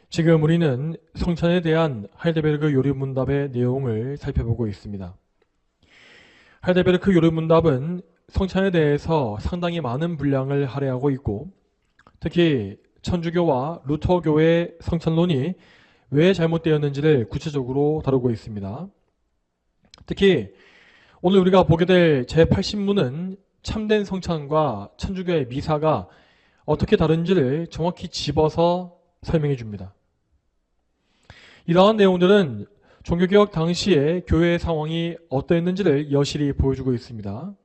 지금 우리는 성찬에 대한 하이델베르크 요리문답의 내용을 살펴보고 있습니다. 하이델베르크 요리문답은 성찬에 대해서 상당히 많은 분량을 할애하고 있고, 특히 천주교와 루터교의 성찬론이 왜 잘못되었는지를 구체적으로 다루고 있습니다. 특히 오늘 우리가 보게 될 제80문은 참된 성찬과 천주교의 미사가 어떻게 다른지를 정확히 집어서 설명해 줍니다. 이러한 내용들은 종교개혁 당시의 교회의 상황이 어떠했는지를 여실히 보여주고 있습니다.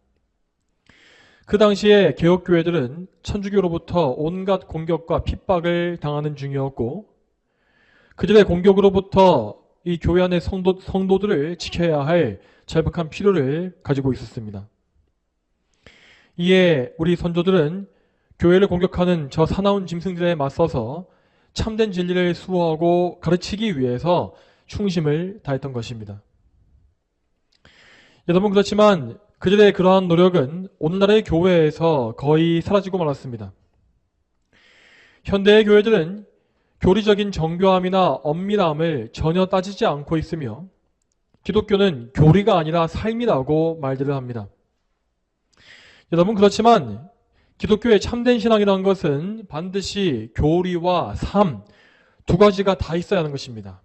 그 당시에 개혁교회들은 천주교로부터 온갖 공격과 핍박을 당하는 중이었고, 그들의 공격으로부터 이 교회 안의 성도들을 지켜야 할 절박한 필요를 가지고 있었습니다. 이에 우리 선조들은 교회를 공격하는 저 사나운 짐승들에 맞서서 참된 진리를 수호하고 가르치기 위해서 충심을 다했던 것입니다. 여러분, 그렇지만 그들의 그러한 노력은 오늘날의 교회에서 거의 사라지고 말았습니다. 현대의 교회들은 교리적인 정교함이나 엄밀함을 전혀 따지지 않고 있으며, 기독교는 교리가 아니라 삶이라고 말들을 합니다. 여러분, 그렇지만 기독교의 참된 신앙이라는 것은 반드시 교리와 삶 두 가지가 다 있어야 하는 것입니다.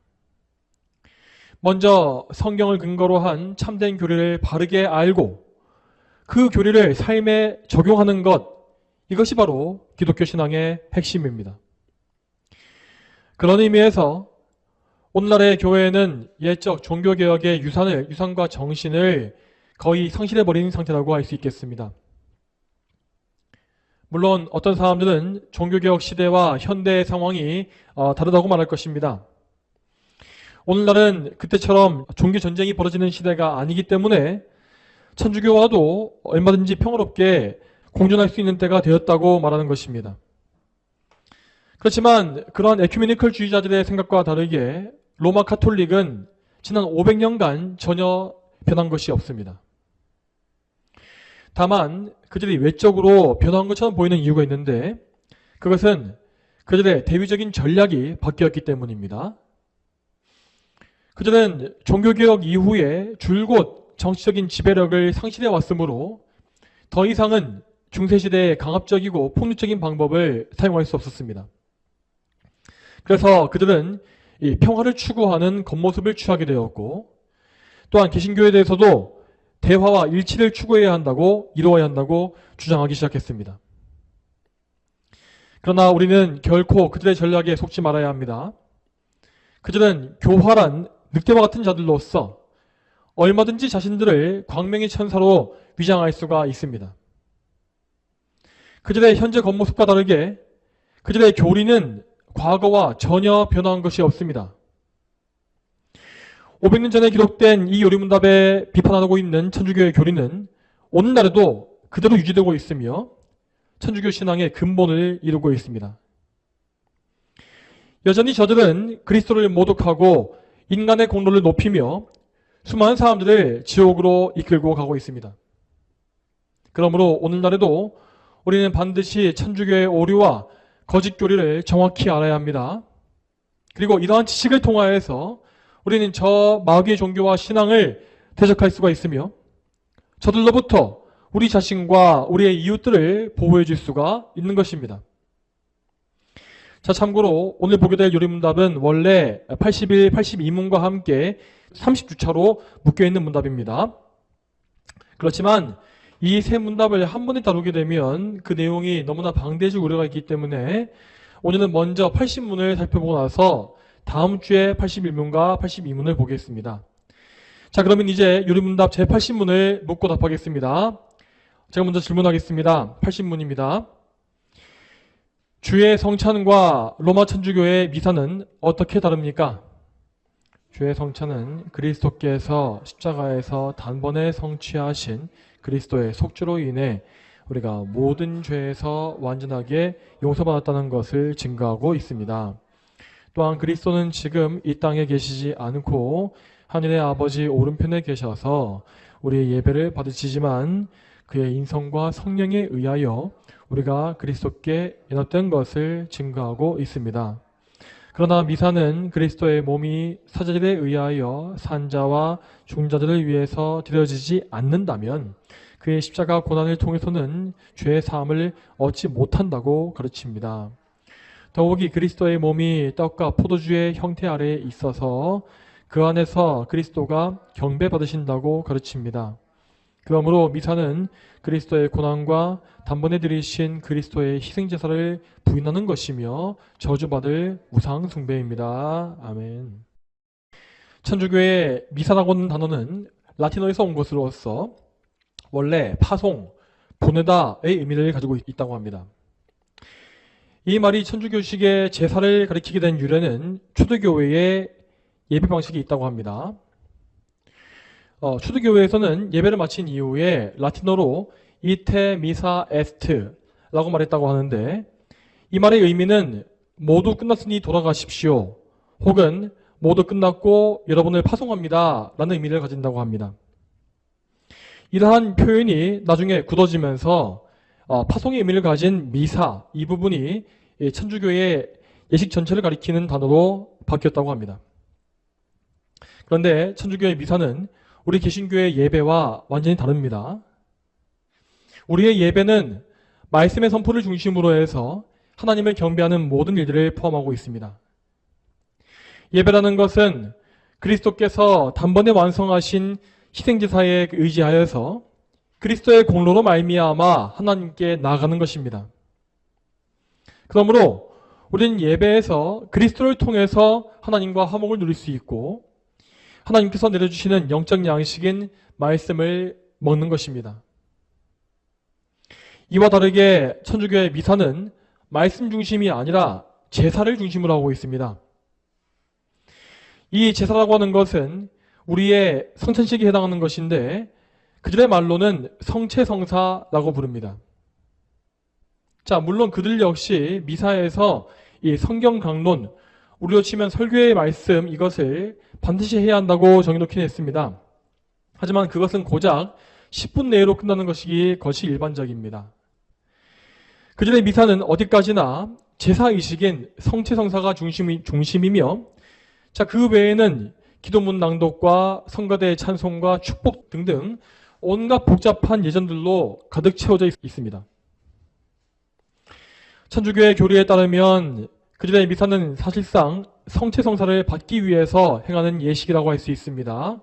먼저 성경을 근거로 한 참된 교리를 바르게 알고 그 교리를 삶에 적용하는 것, 이것이 바로 기독교 신앙의 핵심입니다. 그런 의미에서 오늘날의 교회는 옛적 종교개혁의 유산과 정신을 거의 상실해버린 상태라고 할 수 있겠습니다. 물론 어떤 사람들은 종교개혁 시대와 현대의 상황이 다르다고 말할 것입니다. 오늘날은 그때처럼 종교전쟁이 벌어지는 시대가 아니기 때문에 천주교와도 얼마든지 평화롭게 공존할 수 있는 때가 되었다고 말하는 것입니다. 그렇지만 그러한 에큐메니컬 주의자들의 생각과 다르게 로마 카톨릭은 지난 500년간 전혀 변한 것이 없습니다. 다만 그들이 외적으로 변한 것처럼 보이는 이유가 있는데, 그것은 그들의 대위적인 전략이 바뀌었기 때문입니다. 그들은 종교개혁 이후에 줄곧 정치적인 지배력을 상실해 왔으므로 더 이상은 중세시대의 강압적이고 폭력적인 방법을 사용할 수 없었습니다. 그래서 그들은 이 평화를 추구하는 겉모습을 취하게 되었고, 또한 개신교에 대해서도 대화와 일치를 추구해야 한다고, 이루어야 한다고 주장하기 시작했습니다. 그러나 우리는 결코 그들의 전략에 속지 말아야 합니다. 그들은 교활한 늑대와 같은 자들로서 얼마든지 자신들을 광명의 천사로 위장할 수가 있습니다. 그들의 현재 겉모습과 다르게 그들의 교리는 과거와 전혀 변화한 것이 없습니다. 500년 전에 기록된 이 요리문답에 비판하고 있는 천주교의 교리는 오늘날에도 그대로 유지되고 있으며 천주교 신앙의 근본을 이루고 있습니다. 여전히 저들은 그리스도를 모독하고 인간의 공로를 높이며 수많은 사람들을 지옥으로 이끌고 가고 있습니다. 그러므로 오늘날에도 우리는 반드시 천주교의 오류와 거짓 교리를 정확히 알아야 합니다. 그리고 이러한 지식을 통하여서 우리는 저 마귀의 종교와 신앙을 대적할 수가 있으며 저들로부터 우리 자신과 우리의 이웃들을 보호해 줄 수가 있는 것입니다. 자, 참고로 오늘 보게 될 요리문답은 원래 81, 82문과 함께 30주차로 묶여있는 문답입니다. 그렇지만 이 세 문답을 한 번에 다루게 되면 그 내용이 너무나 방대해질 우려가 있기 때문에 오늘은 먼저 80문을 살펴보고 나서 다음 주에 81문과 82문을 보겠습니다. 자, 그러면 이제 요리문답 제80문을 묻고 답하겠습니다. 제가 먼저 질문하겠습니다. 80문입니다. 주의 성찬과 로마 천주교의 미사는 어떻게 다릅니까? 주의 성찬은 그리스도께서 십자가에서 단번에 성취하신 그리스도의 속죄로 인해 우리가 모든 죄에서 완전하게 용서받았다는 것을 증거하고 있습니다. 또한 그리스도는 지금 이 땅에 계시지 않고 하늘의 아버지 오른편에 계셔서 우리의 예배를 받으시지만 그의 인성과 성령에 의하여 우리가 그리스도께 연합된 것을 증거하고 있습니다. 그러나 미사는 그리스도의 몸이 사제들에 의하여 산자와 중자들을 위해서 드려지지 않는다면 그의 십자가 고난을 통해서는 죄의 사함을 얻지 못한다고 가르칩니다. 더욱이 그리스도의 몸이 떡과 포도주의 형태 아래에 있어서 그 안에서 그리스도가 경배받으신다고 가르칩니다. 그러므로 미사는 그리스도의 고난과 단번에 드리신 그리스도의 희생제사를 부인하는 것이며 저주받을 우상 숭배입니다. 아멘. 천주교의 미사라고 하는 단어는 라틴어에서 온 것으로서 원래 파송, 보내다의 의미를 가지고 있다고 합니다. 이 말이 천주교식의 제사를 가리키게 된 유래는 초대교회의 예배 방식이 있다고 합니다. 초대교회에서는 예배를 마친 이후에 라틴어로 이테 미사 에스트라고 말했다고 하는데 이 말의 의미는 모두 끝났으니 돌아가십시오 혹은 모두 끝났고 여러분을 파송합니다 라는 의미를 가진다고 합니다. 이러한 표현이 나중에 굳어지면서 파송의 의미를 가진 미사 이 부분이 천주교의 예식 전체를 가리키는 단어로 바뀌었다고 합니다. 그런데 천주교의 미사는 우리 개신교의 예배와 완전히 다릅니다. 우리의 예배는 말씀의 선포를 중심으로 해서 하나님을 경배하는 모든 일들을 포함하고 있습니다. 예배라는 것은 그리스도께서 단번에 완성하신 희생제사에 의지하여서 그리스도의 공로로 말미암아 하나님께 나아가는 것입니다. 그러므로 우리는 예배에서 그리스도를 통해서 하나님과 화목을 누릴 수 있고 하나님께서 내려주시는 영적 양식인 말씀을 먹는 것입니다. 이와 다르게 천주교의 미사는 말씀 중심이 아니라 제사를 중심으로 하고 있습니다. 이 제사라고 하는 것은 우리의 성찬식에 해당하는 것인데 그들의 말로는 성체성사라고 부릅니다. 자, 물론 그들 역시 미사에서 이 성경 강론, 우리로 치면 설교의 말씀 이것을 반드시 해야 한다고 정해놓긴 했습니다. 하지만 그것은 고작 10분 내로 끝나는 것이 일반적입니다. 그들의 미사는 어디까지나 제사의식인 성체성사가 중심이며 자, 그 외에는 기도문 낭독과 성가대의 찬송과 축복 등등 온갖 복잡한 예전들로 가득 채워져 있습니다. 천주교의 교리에 따르면 그들의 미사는 사실상 성체성사를 받기 위해서 행하는 예식이라고 할 수 있습니다.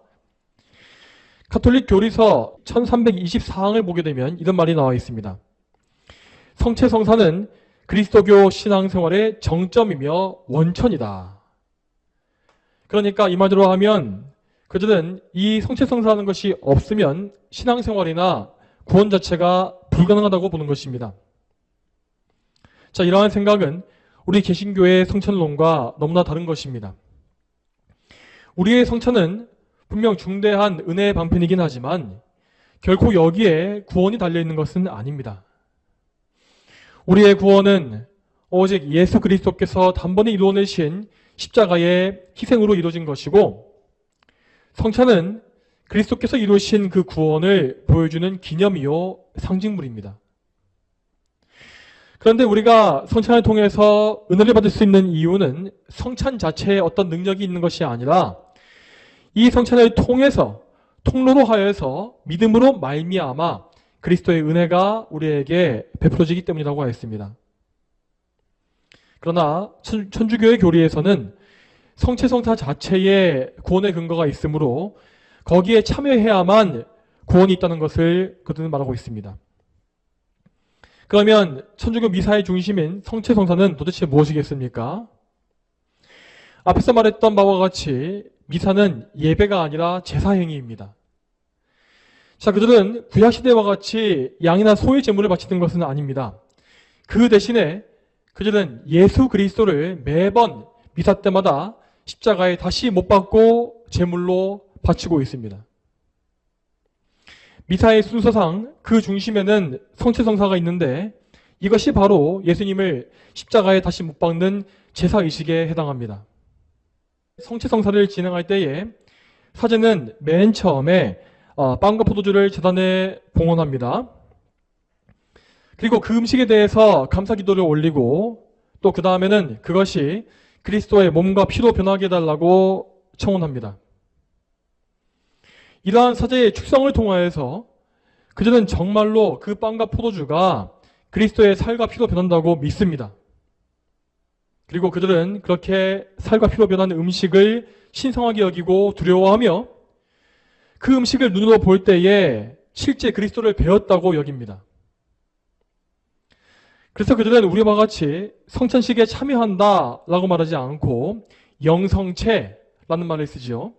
가톨릭 교리서 1324항을 보게 되면 이런 말이 나와 있습니다. 성체성사는 그리스도교 신앙생활의 정점이며 원천이다. 그러니까 이 말대로 하면 그들은 이 성체성사하는 것이 없으면 신앙생활이나 구원 자체가 불가능하다고 보는 것입니다. 자, 이러한 생각은 우리 개신교의 성찬론과 너무나 다른 것입니다. 우리의 성찬은 분명 중대한 은혜의 방편이긴 하지만 결코 여기에 구원이 달려있는 것은 아닙니다. 우리의 구원은 오직 예수 그리스도께서 단번에 이루어내신 십자가의 희생으로 이루어진 것이고 성찬은 그리스도께서 이루신 그 구원을 보여주는 기념이요 상징물입니다. 그런데 우리가 성찬을 통해서 은혜를 받을 수 있는 이유는 성찬 자체에 어떤 능력이 있는 것이 아니라 이 성찬을 통해서 통로로 하여서 믿음으로 말미암아 그리스도의 은혜가 우리에게 베풀어지기 때문이라고 하였습니다. 그러나 천주교의 교리에서는 성체성사 자체에 구원의 근거가 있으므로 거기에 참여해야만 구원이 있다는 것을 그들은 말하고 있습니다. 그러면 천주교 미사의 중심인 성체성사는 도대체 무엇이겠습니까? 앞에서 말했던 바와 같이 미사는 예배가 아니라 제사행위입니다. 자, 그들은 구약시대와 같이 양이나 소의 제물을 바치는 것은 아닙니다. 그 대신에 그들은 예수 그리스도를 매번 미사 때마다 십자가에 다시 못 박고 제물로 바치고 있습니다. 미사의 순서상 그 중심에는 성체성사가 있는데 이것이 바로 예수님을 십자가에 다시 못 박는 제사의식에 해당합니다. 성체성사를 진행할 때에 사제는 맨 처음에 빵과 포도주를 제단에 봉헌합니다. 그리고 그 음식에 대해서 감사기도를 올리고 또 그 다음에는 그것이 그리스도의 몸과 피로 변하게 해달라고 청원합니다. 이러한 사제의 축성을 통하여서 그들은 정말로 그 빵과 포도주가 그리스도의 살과 피로 변한다고 믿습니다. 그리고 그들은 그렇게 살과 피로 변한 음식을 신성하게 여기고 두려워하며 그 음식을 눈으로 볼 때에 실제 그리스도를 배웠다고 여깁니다. 그래서 그들은 우리와 같이 성찬식에 참여한다라고 말하지 않고 영성체라는 말을 쓰죠.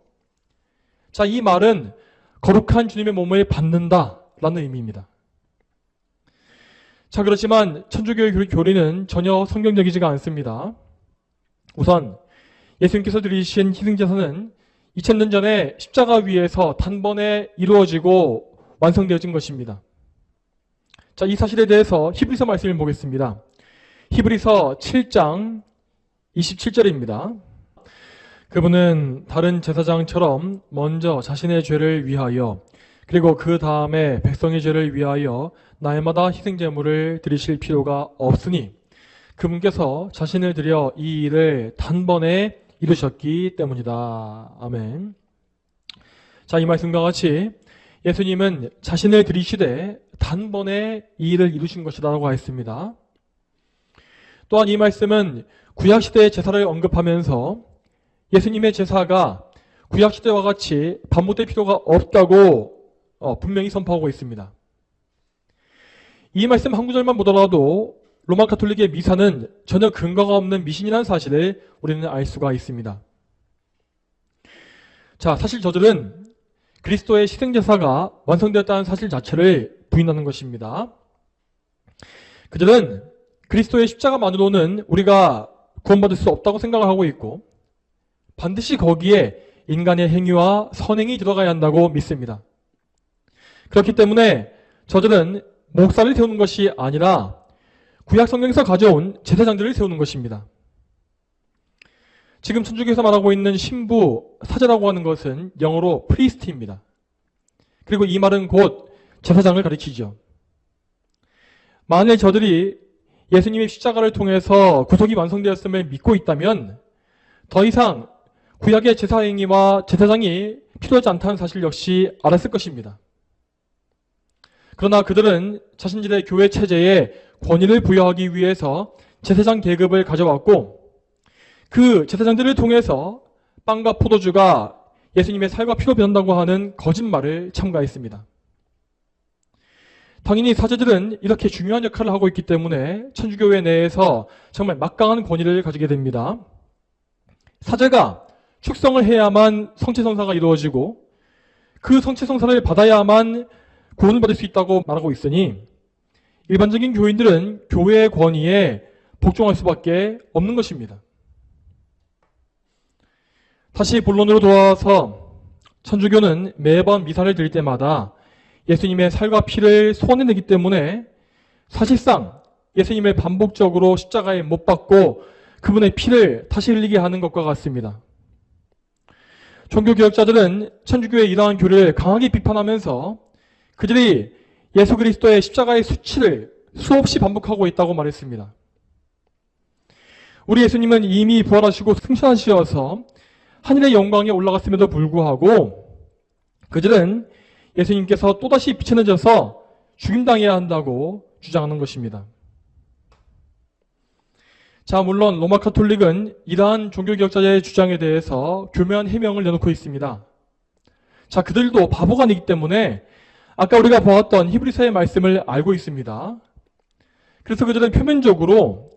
자, 이 말은 거룩한 주님의 몸을 받는다라는 의미입니다. 자, 그렇지만 천주교의 교리는 전혀 성경적이지가 않습니다. 우선 예수님께서 드리신 희생제사는 2000년 전에 십자가 위에서 단번에 이루어지고 완성되어진 것입니다. 자, 이 사실에 대해서 히브리서 말씀을 보겠습니다. 히브리서 7장 27절입니다. 그분은 다른 제사장처럼 먼저 자신의 죄를 위하여 그리고 그 다음에 백성의 죄를 위하여 날마다 희생제물을 드리실 필요가 없으니 그분께서 자신을 드려 이 일을 단번에 이루셨기 때문이다. 아멘. 자, 이 말씀과 같이 예수님은 자신을 드리시되 단번에 이 일을 이루신 것이라고 하였습니다. 또한 이 말씀은 구약시대의 제사를 언급하면서 예수님의 제사가 구약시대와 같이 반복될 필요가 없다고 분명히 선포하고 있습니다. 이 말씀 한 구절만 보더라도 로마 가톨릭의 미사는 전혀 근거가 없는 미신이라는 사실을 우리는 알 수가 있습니다. 자, 사실 저들은 그리스도의 희생제사가 완성되었다는 사실 자체를 부인하는 것입니다. 그들은 그리스도의 십자가만으로는 우리가 구원받을 수 없다고 생각을 하고 있고 반드시 거기에 인간의 행위와 선행이 들어가야 한다고 믿습니다. 그렇기 때문에 저들은 목사를 세우는 것이 아니라 구약 성경에서 가져온 제사장들을 세우는 것입니다. 지금 천주교에서 말하고 있는 신부, 사제라고 하는 것은 영어로 프리스트입니다. 그리고 이 말은 곧 제사장을 가리키죠. 만일 저들이 예수님의 십자가를 통해서 구속이 완성되었음을 믿고 있다면 더 이상 구약의 제사행위와 제사장이 필요하지 않다는 사실 역시 알았을 것입니다. 그러나 그들은 자신들의 교회 체제에 권위를 부여하기 위해서 제사장 계급을 가져왔고 그 제사장들을 통해서 빵과 포도주가 예수님의 살과 피로 변한다고 하는 거짓말을 참가했습니다. 당연히 사제들은 이렇게 중요한 역할을 하고 있기 때문에 천주교회 내에서 정말 막강한 권위를 가지게 됩니다. 사제가 축성을 해야만 성체성사가 이루어지고 그 성체성사를 받아야만 구원을 받을 수 있다고 말하고 있으니 일반적인 교인들은 교회의 권위에 복종할 수밖에 없는 것입니다. 다시 본론으로 돌아와서 천주교는 매번 미사를 드릴 때마다 예수님의 살과 피를 소원해내기 때문에 사실상 예수님을 반복적으로 십자가에 못 박고 그분의 피를 다시 흘리게 하는 것과 같습니다. 종교개혁자들은 천주교의 이러한 교리를 강하게 비판하면서 그들이 예수 그리스도의 십자가의 수치를 수없이 반복하고 있다고 말했습니다. 우리 예수님은 이미 부활하시고 승천하시어서 하늘의 영광에 올라갔음에도 불구하고 그들은 예수님께서 또다시 빛에 내져서 죽임당해야 한다고 주장하는 것입니다. 자, 물론 로마 가톨릭은 이러한 종교개혁자의 주장에 대해서 교묘한 해명을 내놓고 있습니다. 자, 그들도 바보가 아니기 때문에 아까 우리가 보았던 히브리서의 말씀을 알고 있습니다. 그래서 그들은 표면적으로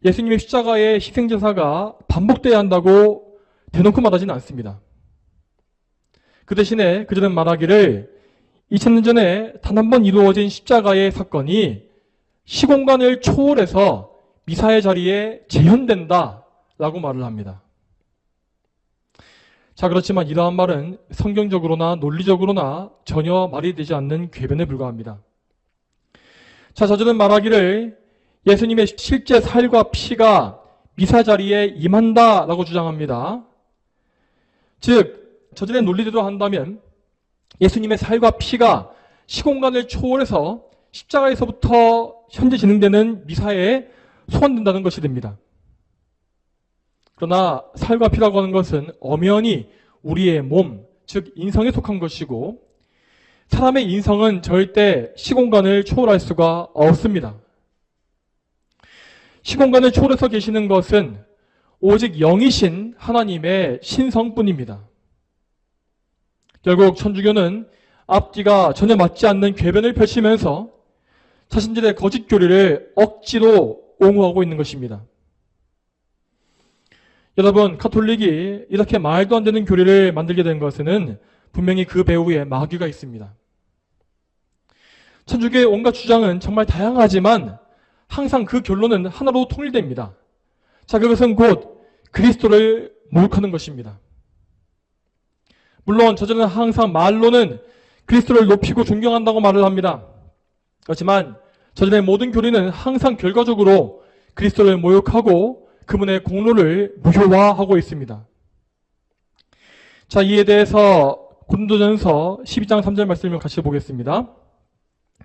예수님의 십자가의 희생제사가 반복돼야 한다고 대놓고 말하지는 않습니다. 그 대신에 그들은 말하기를 2000년 전에 단 한 번 이루어진 십자가의 사건이 시공간을 초월해서 미사의 자리에 재현된다 라고 말을 합니다. 자, 그렇지만 이러한 말은 성경적으로나 논리적으로나 전혀 말이 되지 않는 궤변에 불과합니다. 자, 저들은 말하기를 예수님의 실제 살과 피가 미사 자리에 임한다 라고 주장합니다. 즉, 저들의 논리대로 한다면 예수님의 살과 피가 시공간을 초월해서 십자가에서부터 현재 진행되는 미사에 소환된다는 것이 됩니다. 그러나 살과 피라고 하는 것은 엄연히 우리의 몸, 즉 인성에 속한 것이고 사람의 인성은 절대 시공간을 초월할 수가 없습니다. 시공간을 초월해서 계시는 것은 오직 영이신 하나님의 신성뿐입니다. 결국 천주교는 앞뒤가 전혀 맞지 않는 궤변을 펼치면서 자신들의 거짓 교리를 억지로 옹호하고 있는 것입니다. 여러분, 가톨릭이 이렇게 말도 안 되는 교리를 만들게 된 것에는 분명히 그 배후에 마귀가 있습니다. 천주교의 온갖 주장은 정말 다양하지만 항상 그 결론은 하나로 통일됩니다. 자, 그것은 곧 그리스도를 모욕하는 것입니다. 물론 저자는 항상 말로는 그리스도를 높이고 존경한다고 말을 합니다. 그렇지만 저자의 모든 교리는 항상 결과적으로 그리스도를 모욕하고 그분의 공로를 무효화하고 있습니다. 자, 이에 대해서 고린도전서 12장 3절 말씀을 같이 보겠습니다.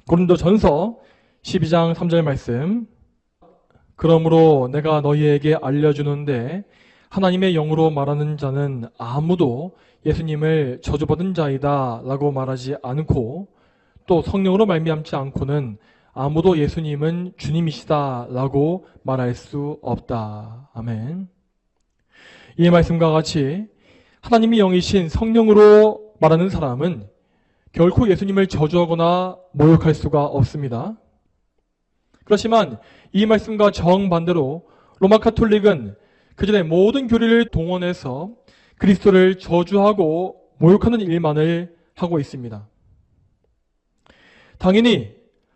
고린도전서 12장 3절 말씀. 그러므로 내가 너희에게 알려주는데 하나님의 영으로 말하는 자는 아무도 예수님을 저주받은 자이다 라고 말하지 않고 또 성령으로 말미암지 않고는 아무도 예수님은 주님이시다 라고 말할 수 없다. 아멘. 이 말씀과 같이 하나님이 영이신 성령으로 말하는 사람은 결코 예수님을 저주하거나 모욕할 수가 없습니다. 그렇지만 이 말씀과 정반대로 로마 가톨릭은 그들의 모든 교리를 동원해서 그리스도를 저주하고 모욕하는 일만을 하고 있습니다. 당연히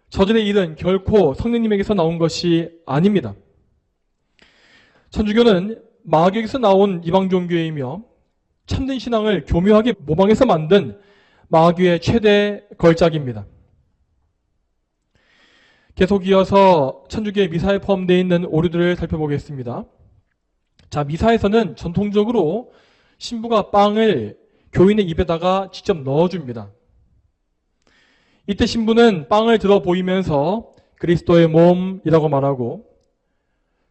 저들의 일은 결코 성령님에게서 나온 것이 아닙니다. 천주교는 마귀에게서 나온 이방 종교이며 참된 신앙을 교묘하게 모방해서 만든 마귀의 최대 걸작입니다. 계속 이어서 천주교의 미사에 포함되어 있는 오류들을 살펴보겠습니다. 자, 미사에서는 전통적으로 신부가 빵을 교인의 입에다가 직접 넣어줍니다. 이때 신부는 빵을 들어 보이면서 그리스도의 몸이라고 말하고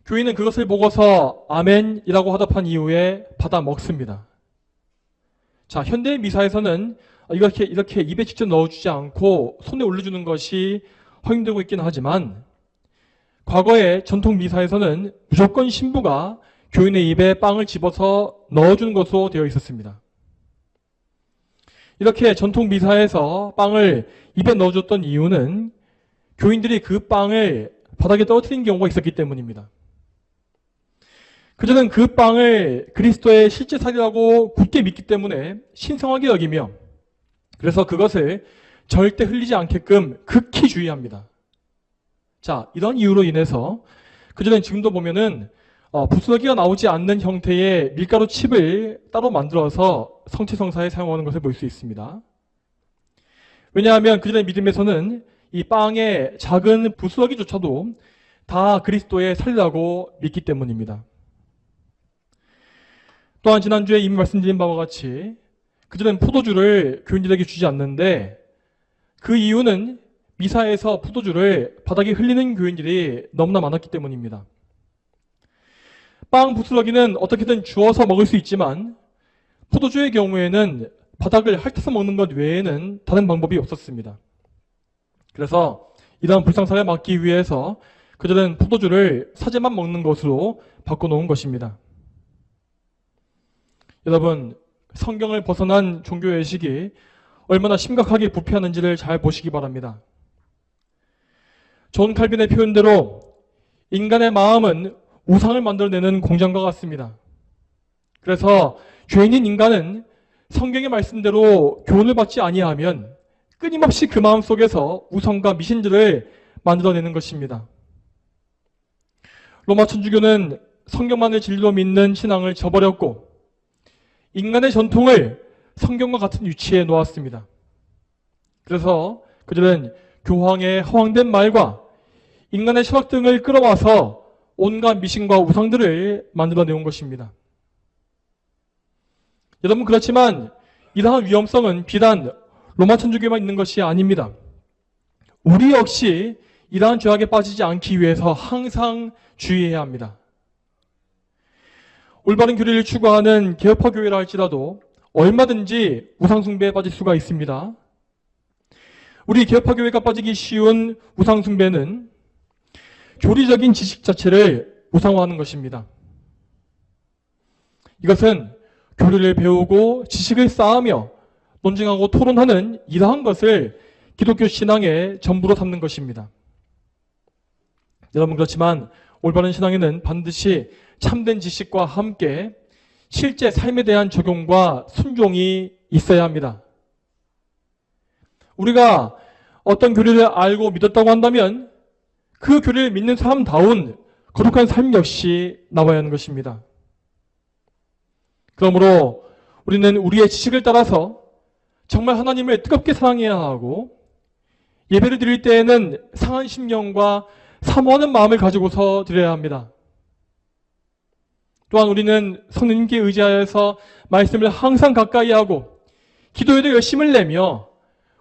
교인은 그것을 보고서 아멘이라고 화답한 이후에 받아 먹습니다. 자, 현대의 미사에서는 이렇게 입에 직접 넣어주지 않고 손에 올려주는 것이 허용되고 있긴 하지만 과거의 전통 미사에서는 무조건 신부가 교인의 입에 빵을 집어서 넣어주는 것으로 되어 있었습니다. 이렇게 전통 미사에서 빵을 입에 넣어줬던 이유는 교인들이 그 빵을 바닥에 떨어뜨린 경우가 있었기 때문입니다. 그들은 그 빵을 그리스도의 실제 살이라고 굳게 믿기 때문에 신성하게 여기며 그래서 그것을 절대 흘리지 않게끔 극히 주의합니다. 자, 이런 이유로 인해서 그들은 지금도 보면은 부스러기가 나오지 않는 형태의 밀가루 칩을 따로 만들어서 성체성사에 사용하는 것을 볼 수 있습니다. 왜냐하면 그들의 믿음에서는 이 빵의 작은 부스러기조차도 다 그리스도의 살이라고 믿기 때문입니다. 또한 지난주에 이미 말씀드린 바와 같이 그들은 포도주를 교인들에게 주지 않는데 그 이유는 미사에서 포도주를 바닥에 흘리는 교인들이 너무나 많았기 때문입니다. 빵 부스러기는 어떻게든 주워서 먹을 수 있지만 포도주의 경우에는 바닥을 핥아서 먹는 것 외에는 다른 방법이 없었습니다. 그래서 이러한 불상사를 막기 위해서 그들은 포도주를 사제만 먹는 것으로 바꿔놓은 것입니다. 여러분, 성경을 벗어난 종교의식이 얼마나 심각하게 부패하는지를 잘 보시기 바랍니다. 존 칼빈의 표현대로 인간의 마음은 우상을 만들어내는 공장과 같습니다. 그래서 죄인인 인간은 성경의 말씀대로 교훈을 받지 아니하면 끊임없이 그 마음 속에서 우상과 미신들을 만들어내는 것입니다. 로마 천주교는 성경만을 진리로 믿는 신앙을 저버렸고 인간의 전통을 성경과 같은 위치에 놓았습니다. 그래서 그들은 교황의 허황된 말과 인간의 철학 등을 끌어와서 온갖 미신과 우상들을 만들어내온 것입니다. 여러분, 그렇지만 이러한 위험성은 비단 로마 천주교에만 있는 것이 아닙니다. 우리 역시 이러한 죄악에 빠지지 않기 위해서 항상 주의해야 합니다. 올바른 교리를 추구하는 개혁파 교회라 할지라도 얼마든지 우상숭배에 빠질 수가 있습니다. 우리 개혁파 교회가 빠지기 쉬운 우상숭배는 교리적인 지식 자체를 우상화하는 것입니다. 이것은 교리를 배우고 지식을 쌓으며 논쟁하고 토론하는 이러한 것을 기독교 신앙의 전부로 삼는 것입니다. 여러분, 그렇지만 올바른 신앙에는 반드시 참된 지식과 함께 실제 삶에 대한 적용과 순종이 있어야 합니다. 우리가 어떤 교리를 알고 믿었다고 한다면 그 교리를 믿는 사람다운 거룩한 삶 역시 나와야 하는 것입니다. 그러므로 우리는 우리의 지식을 따라서 정말 하나님을 뜨겁게 사랑해야 하고 예배를 드릴 때에는 상한 심령과 사모하는 마음을 가지고서 드려야 합니다. 또한 우리는 성령님께 의지하여서 말씀을 항상 가까이 하고 기도에도 열심을 내며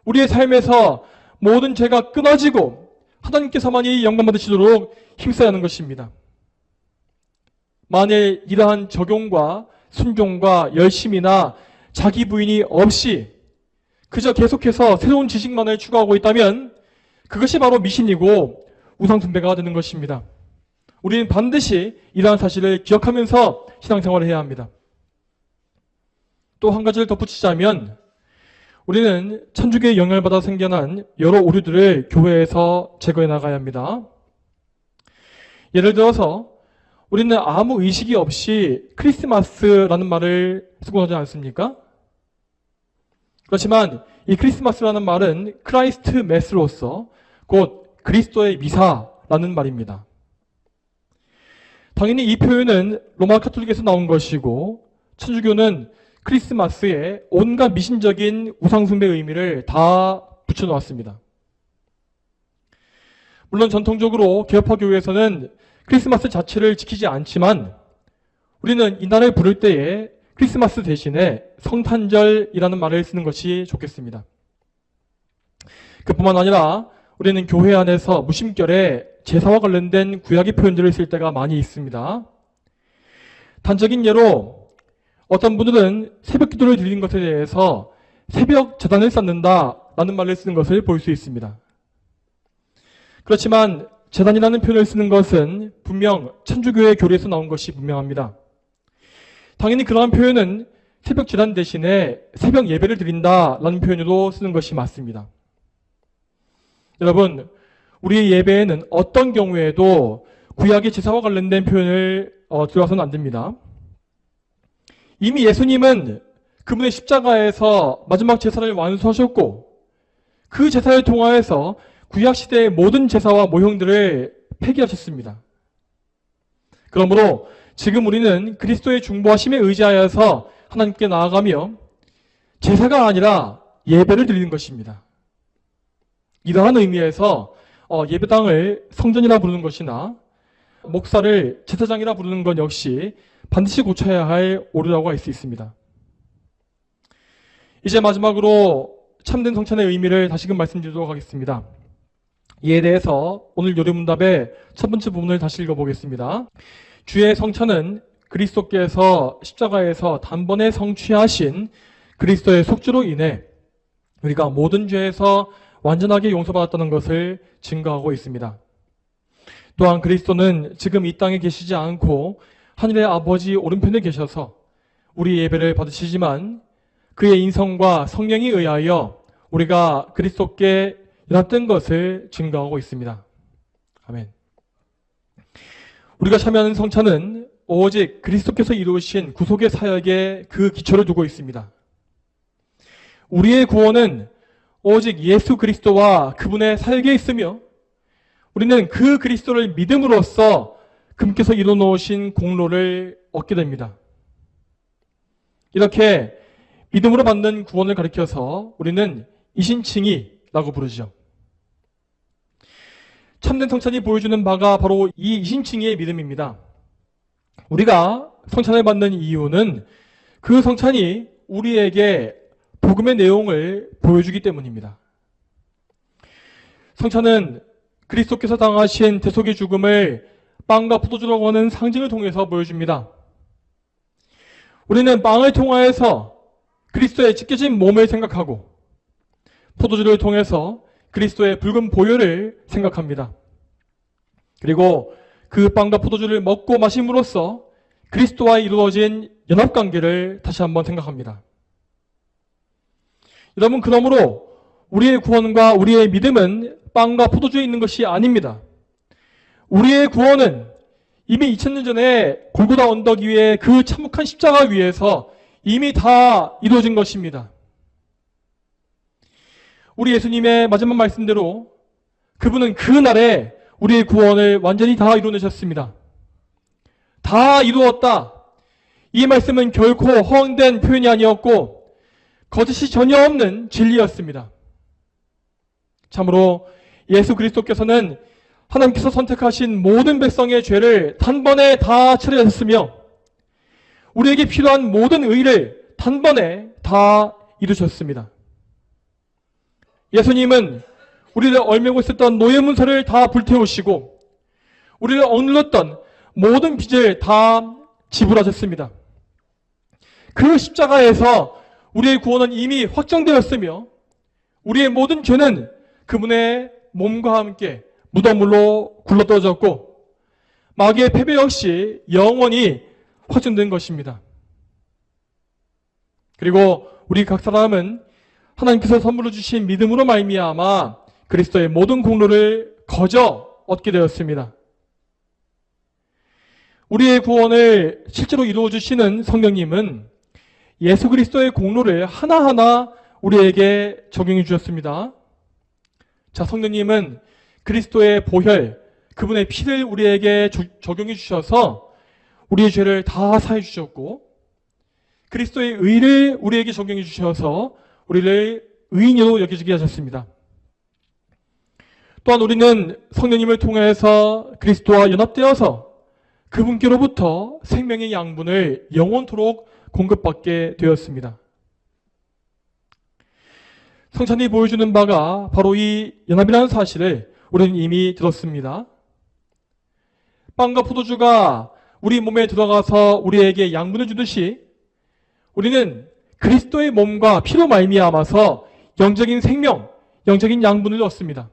우리의 삶에서 모든 죄가 끊어지고 하나님께서만이 영광 받으시도록 힘써야 하는 것입니다. 만일 이러한 적용과 순종과 열심이나 자기 부인이 없이 그저 계속해서 새로운 지식만을 추구하고 있다면 그것이 바로 미신이고 우상숭배가 되는 것입니다. 우리는 반드시 이러한 사실을 기억하면서 신앙생활을 해야 합니다. 또 한 가지를 덧붙이자면 우리는 천주교의 영향을 받아 생겨난 여러 오류들을 교회에서 제거해 나가야 합니다. 예를 들어서 우리는 아무 의식이 없이 크리스마스라는 말을 쓰고 하지 않습니까? 그렇지만 이 크리스마스라는 말은 크라이스트 메스로서 곧 그리스도의 미사라는 말입니다. 당연히 이 표현은 로마 카톨릭에서 나온 것이고 천주교는 크리스마스에 온갖 미신적인 우상숭배의 의미를 다 붙여놓았습니다. 물론 전통적으로 개혁파 교회에서는 크리스마스 자체를 지키지 않지만 우리는 이날을 부를 때에 크리스마스 대신에 성탄절이라는 말을 쓰는 것이 좋겠습니다. 그뿐만 아니라 우리는 교회 안에서 무심결에 제사와 관련된 구약의 표현들을 쓸 때가 많이 있습니다. 단적인 예로 어떤 분들은 새벽 기도를 드리는 것에 대해서 새벽 제단을 쌓는다라는 말을 쓰는 것을 볼 수 있습니다. 그렇지만 제단이라는 표현을 쓰는 것은 분명 천주교의 교리에서 나온 것이 분명합니다. 당연히 그러한 표현은 새벽 제단 대신에 새벽 예배를 드린다라는 표현으로 쓰는 것이 맞습니다. 여러분, 우리의 예배에는 어떤 경우에도 구약의 제사와 관련된 표현을 들어와서는 안 됩니다. 이미 예수님은 그분의 십자가에서 마지막 제사를 완수하셨고 그 제사를 통하여서 구약시대의 모든 제사와 모형들을 폐기하셨습니다. 그러므로 지금 우리는 그리스도의 중보하심에 의지하여서 하나님께 나아가며 제사가 아니라 예배를 드리는 것입니다. 이러한 의미에서 예배당을 성전이라 부르는 것이나 목사를 제사장이라 부르는 것 역시 반드시 고쳐야 할 오류라고 할 수 있습니다. 이제 마지막으로 참된 성찬의 의미를 다시금 말씀드리도록 하겠습니다. 이에 대해서 오늘 요리문답의 첫 번째 부분을 다시 읽어보겠습니다. 주의 성찬은 그리스도께서 십자가에서 단번에 성취하신 그리스도의 속죄로 인해 우리가 모든 죄에서 완전하게 용서받았다는 것을 증거하고 있습니다. 또한 그리스도는 지금 이 땅에 계시지 않고 하늘의 아버지 오른편에 계셔서 우리 예배를 받으시지만 그의 인성과 성령에 의하여 우리가 그리스도께 연합된 것을 증거하고 있습니다. 아멘. 우리가 참여하는 성찬은 오직 그리스도께서 이루신 구속의 사역에 그 기초를 두고 있습니다. 우리의 구원은 오직 예수 그리스도와 그분의 사역에 있으며 우리는 그 그리스도를 믿음으로써 그분께서 이루어놓으신 공로를 얻게 됩니다. 이렇게 믿음으로 받는 구원을 가리켜서 우리는 이신칭의라고 부르죠. 참된 성찬이 보여주는 바가 바로 이 이신칭의의 믿음입니다. 우리가 성찬을 받는 이유는 그 성찬이 우리에게 복음의 내용을 보여주기 때문입니다. 성찬은 그리스도께서 당하신 대속의 죽음을 빵과 포도주라고 하는 상징을 통해서 보여줍니다. 우리는 빵을 통하여서 그리스도의 찢겨진 몸을 생각하고 포도주를 통해서 그리스도의 붉은 보혈을 생각합니다. 그리고 그 빵과 포도주를 먹고 마심으로써 그리스도와 이루어진 연합관계를 다시 한번 생각합니다. 여러분, 그러므로 우리의 구원과 우리의 믿음은 빵과 포도주에 있는 것이 아닙니다. 우리의 구원은 이미 2000년 전에 골고다 언덕 위에 그 참혹한 십자가 위에서 이미 다 이루어진 것입니다. 우리 예수님의 마지막 말씀대로 그분은 그 날에 우리의 구원을 완전히 다 이루어내셨습니다. 다 이루었다. 이 말씀은 결코 허황된 표현이 아니었고 거짓이 전혀 없는 진리였습니다. 참으로 예수 그리스도께서는 하나님께서 선택하신 모든 백성의 죄를 단번에 다 처리하셨으며 우리에게 필요한 모든 의를 단번에 다 이루셨습니다. 예수님은 우리를 얽매고 있었던 노예 문서를 다 불태우시고 우리를 억눌렀던 모든 빚을 다 지불하셨습니다. 그 십자가에서 우리의 구원은 이미 확정되었으며 우리의 모든 죄는 그분의 몸과 함께 무덤으로 굴러떨어졌고 마귀의 패배 역시 영원히 확정된 것입니다. 그리고 우리 각 사람은 하나님께서 선물로 주신 믿음으로 말미암아 그리스도의 모든 공로를 거저 얻게 되었습니다. 우리의 구원을 실제로 이루어 주시는 성령님은 예수 그리스도의 공로를 하나하나 우리에게 적용해 주셨습니다. 자, 성령님은 그리스도의 보혈, 그분의 피를 우리에게 적용해 주셔서 우리의 죄를 다 사해 주셨고 그리스도의 의를 우리에게 적용해 주셔서 우리를 의인으로 여겨지게 하셨습니다. 또한 우리는 성령님을 통해서 그리스도와 연합되어서 그분께로부터 생명의 양분을 영원토록 공급받게 되었습니다. 성찬이 보여주는 바가 바로 이 연합이라는 사실을 우리는 이미 들었습니다. 빵과 포도주가 우리 몸에 들어가서 우리에게 양분을 주듯이 우리는 그리스도의 몸과 피로 말미암아서 영적인 생명, 영적인 양분을 얻습니다.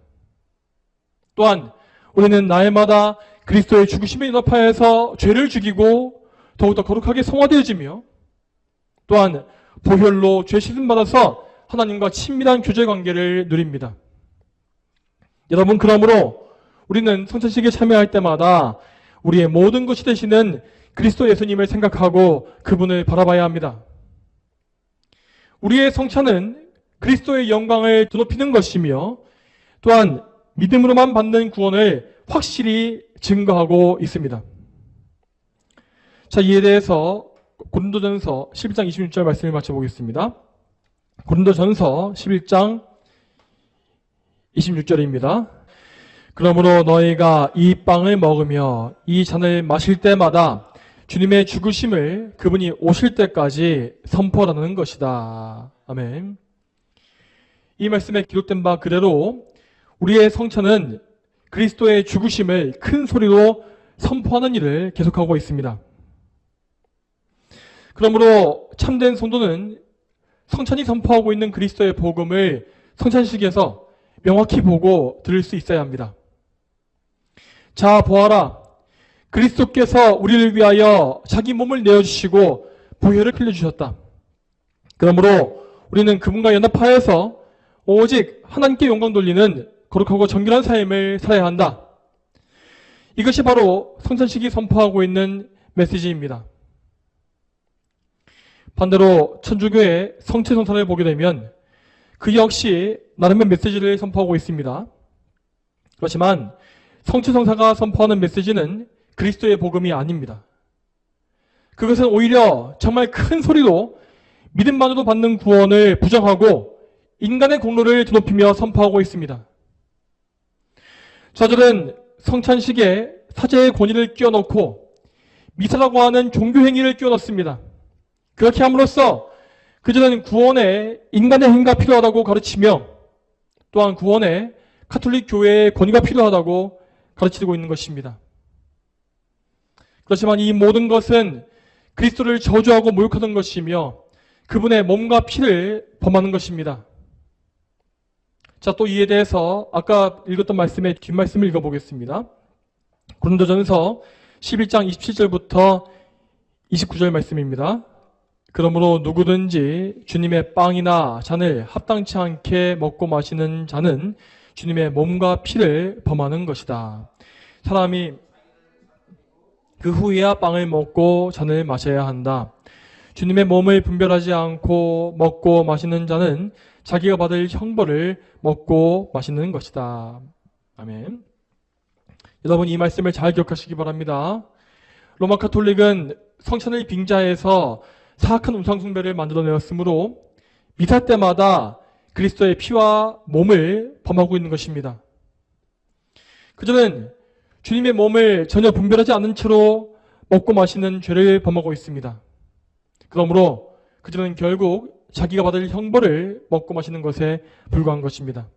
또한 우리는 날마다 그리스도의 죽으심에 연합하여서 죄를 죽이고 더욱더 거룩하게 성화되어지며 또한 보혈로 죄 씻음 받아서 하나님과 친밀한 교제 관계를 누립니다. 여러분, 그러므로 우리는 성찬식에 참여할 때마다 우리의 모든 것이 되시는 그리스도 예수님을 생각하고 그분을 바라봐야 합니다. 우리의 성찬은 그리스도의 영광을 드높이는 것이며 또한 믿음으로만 받는 구원을 확실히 증거하고 있습니다. 자, 이에 대해서 고린도전서 11장 26절 말씀을 맞춰보겠습니다. 고린도전서 11장 26절입니다. 그러므로 너희가 이 빵을 먹으며 이 잔을 마실 때마다 주님의 죽으심을 그분이 오실 때까지 선포하라는 것이다. 아멘. 이 말씀에 기록된 바 그대로 우리의 성찬은 그리스도의 죽으심을 큰 소리로 선포하는 일을 계속하고 있습니다. 그러므로 참된 성도는 성찬이 선포하고 있는 그리스도의 복음을 성찬식에서 명확히 보고 들을 수 있어야 합니다. 자, 보아라. 그리스도께서 우리를 위하여 자기 몸을 내어주시고 보혈을 흘려주셨다. 그러므로 우리는 그분과 연합하여서 오직 하나님께 영광 돌리는 거룩하고 정결한 삶을 살아야 한다. 이것이 바로 성찬식이 선포하고 있는 메시지입니다. 반대로 천주교의 성체성찬을 보게 되면 그 역시 나름의 메시지를 선포하고 있습니다. 그렇지만 성체성사가 선포하는 메시지는 그리스도의 복음이 아닙니다. 그것은 오히려 정말 큰 소리로 믿음만으로 받는 구원을 부정하고 인간의 공로를 드높이며 선포하고 있습니다. 저들은 성찬식에 사제의 권위를 끼워넣고 미사라고 하는 종교행위를 끼워넣습니다. 그렇게 함으로써 그들은 구원에 인간의 행위가 필요하다고 가르치며 또한 구원에 가톨릭 교회의 권위가 필요하다고 가르치고 있는 것입니다. 그렇지만 이 모든 것은 그리스도를 저주하고 모욕하는 것이며 그분의 몸과 피를 범하는 것입니다. 자, 또 이에 대해서 아까 읽었던 말씀의 뒷말씀을 읽어보겠습니다. 고린도전서 11장 27절부터 29절 말씀입니다. 그러므로 누구든지 주님의 빵이나 잔을 합당치 않게 먹고 마시는 자는 주님의 몸과 피를 범하는 것이다. 사람이 그 후에야 빵을 먹고 잔을 마셔야 한다. 주님의 몸을 분별하지 않고 먹고 마시는 자는 자기가 받을 형벌을 먹고 마시는 것이다. 아멘. 여러분, 이 말씀을 잘 기억하시기 바랍니다. 로마 가톨릭은 성찬을 빙자해서 사악한 우상숭배를 만들어내었으므로 미사 때마다 그리스도의 피와 몸을 범하고 있는 것입니다. 그들은 주님의 몸을 전혀 분별하지 않은 채로 먹고 마시는 죄를 범하고 있습니다. 그러므로 그들은 결국 자기가 받을 형벌을 먹고 마시는 것에 불과한 것입니다.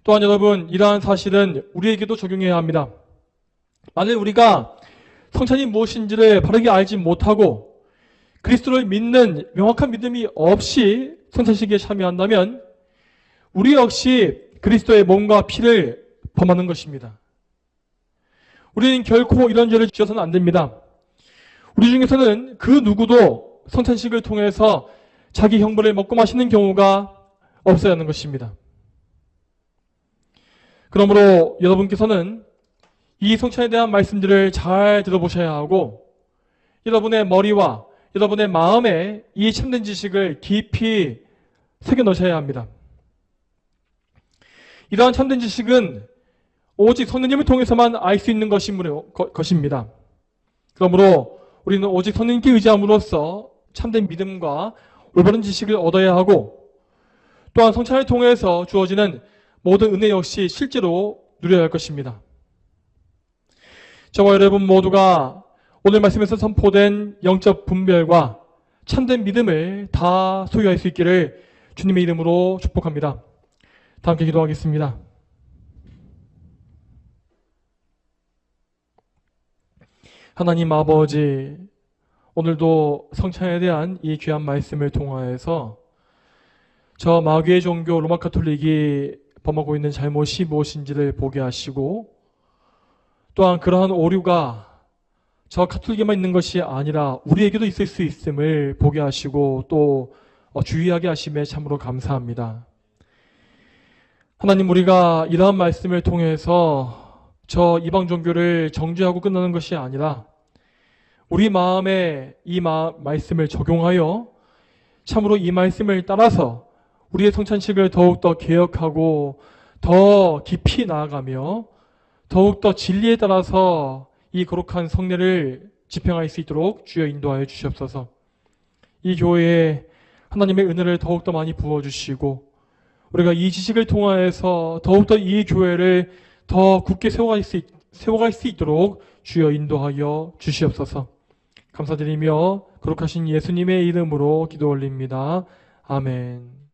또한 여러분, 이러한 사실은 우리에게도 적용해야 합니다. 만일 우리가 성찬이 무엇인지를 바르게 알지 못하고 그리스도를 믿는 명확한 믿음이 없이 성찬식에 참여한다면 우리 역시 그리스도의 몸과 피를 범하는 것입니다. 우리는 결코 이런 죄를 지어서는 안 됩니다. 우리 중에서는 그 누구도 성찬식을 통해서 자기 형벌을 먹고 마시는 경우가 없어야 하는 것입니다. 그러므로 여러분께서는 이 성찬에 대한 말씀들을 잘 들어보셔야 하고 여러분의 머리와 여러분의 마음에 이 참된 지식을 깊이 새겨 넣으셔야 합니다. 이러한 참된 지식은 오직 성령님을 통해서만 알 수 있는 것입니다. 그러므로 우리는 오직 성령님께 의지함으로써 참된 믿음과 올바른 지식을 얻어야 하고 또한 성찬을 통해서 주어지는 모든 은혜 역시 실제로 누려야 할 것입니다. 저와 여러분 모두가 오늘 말씀에서 선포된 영적 분별과 참된 믿음을 다 소유할 수 있기를 주님의 이름으로 축복합니다. 다 함께 기도하겠습니다. 하나님 아버지, 오늘도 성찬에 대한 이 귀한 말씀을 통하여서 저 마귀의 종교 로마 가톨릭이 범하고 있는 잘못이 무엇인지를 보게 하시고 또한 그러한 오류가 저 가톨릭에만 있는 것이 아니라 우리에게도 있을 수 있음을 보게 하시고 또 주의하게 하심에 참으로 감사합니다. 하나님, 우리가 이러한 말씀을 통해서 저 이방 종교를 정죄하고 끝나는 것이 아니라 우리 마음에 이 말씀을 적용하여 참으로 이 말씀을 따라서 우리의 성찬식을 더욱더 개혁하고 더 깊이 나아가며 더욱더 진리에 따라서 이 거룩한 성례를 집행할 수 있도록 주여 인도하여 주시옵소서. 이 교회에 하나님의 은혜를 더욱더 많이 부어주시고 우리가 이 지식을 통하여서 더욱더 이 교회를 더 굳게 세워갈 수 있도록 주여 인도하여 주시옵소서. 감사드리며 거룩하신 예수님의 이름으로 기도 올립니다. 아멘.